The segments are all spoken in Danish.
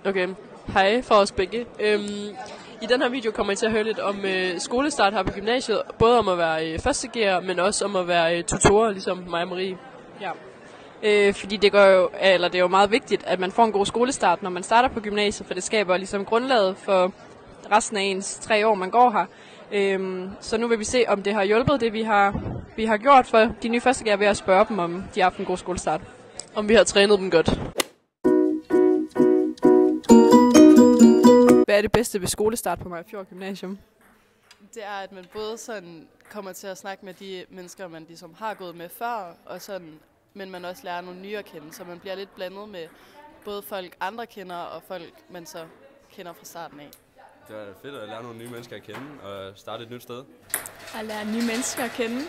Okay, hej fra os begge. I den her video kommer I til at høre lidt om skolestart her på gymnasiet. Både om at være første gear, men også om at være tutorer, ligesom mig og Marie. Ja. Fordi det er jo meget vigtigt, at man får en god skolestart, når man starter på gymnasiet, for det skaber ligesom grundlaget for resten af ens 3 år, man går her. Så nu vil vi se, om det har hjulpet det, vi har gjort for de nye førstegear ved at spørge dem, om de har haft en god skolestart. Om vi har trænet dem godt. Hvad er det bedste ved skolestart på Mariagerfjord Gymnasium? Det er, at man både sådan kommer til at snakke med de mennesker, man ligesom har gået med før, og sådan, men man også lærer nogle nye at kende, så man bliver lidt blandet med både folk andre kender, og folk man så kender fra starten af. Det er fedt at lære nogle nye mennesker at kende og starte et nyt sted. At lære nye mennesker at kende.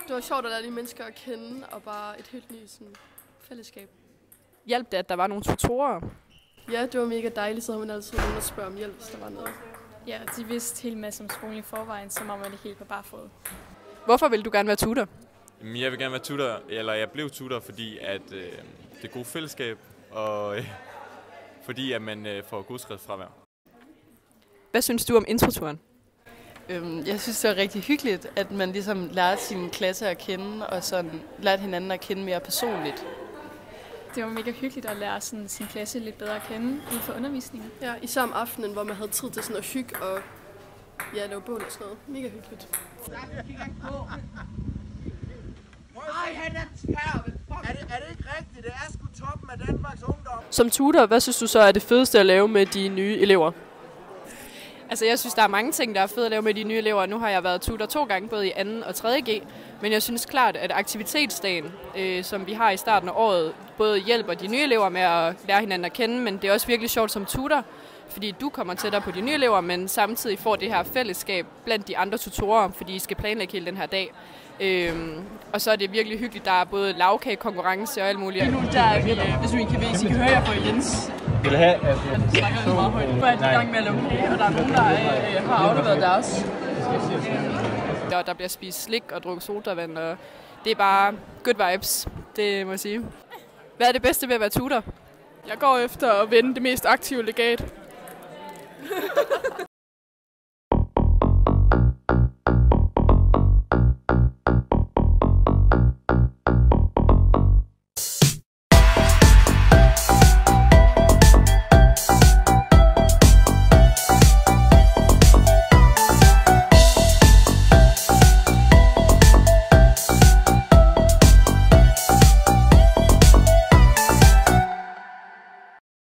Det var sjovt at lære nye mennesker at kende, og bare et helt nyt sådan, fællesskab. Hjalp det, at der var nogle tutorer? Ja, det var mega dejligt, så havde man altid nogen at spørge om hjælp, hvis der var noget. Ja, de vidste helt masse om skolen i forvejen, så var man det helt på bare fod. Hvorfor vil du gerne være tutor? Jeg vil gerne være tutor, eller jeg blev tutor, fordi at det er god fællesskab, og fordi at man får godskriftfravær. Hvad synes du om introturen? Jeg synes, det var rigtig hyggeligt, at man ligesom lærte sin klasse at kende, og sådan lærte hinanden at kende mere personligt. Det var mega hyggeligt at lære sådan, sin klasse lidt bedre at kende inden for undervisningen. Ja, især om aftenen, hvor man havde tid til sådan at hygge og lave bål og sådan noget. Mega hyggeligt. Er det ikke rigtigt? Det er sgu toppen af Danmarks ungdom. Som tutor, hvad synes du så er det fedeste at lave med de nye elever? Altså, jeg synes, der er mange ting, der er fede at lave med de nye elever. Nu har jeg været tutor 2 gange, både i 2. og 3. G. Men jeg synes klart, at aktivitetsdagen, som vi har i starten af året, både hjælper de nye elever med at lære hinanden at kende, men det er også virkelig sjovt som tutor, fordi du kommer tættere på de nye elever, men samtidig får det her fællesskab blandt de andre tutorer, fordi I skal planlægge hele den her dag. Og så er det virkelig hyggeligt. Der er både lavkagekonkurrence og alt muligt. Nu der er vi, hvis I kan høre jer på Jens. Vil du have? Han snakker meget højt. Nu er i gang med at lave kage, og der er nogen, der har afleveret deres. Og der bliver spist slik og drukket sodavand, og det er bare good vibes, det må jeg sige. Hvad er det bedste ved at være tutor? Jeg går efter at vende det mest aktive legat.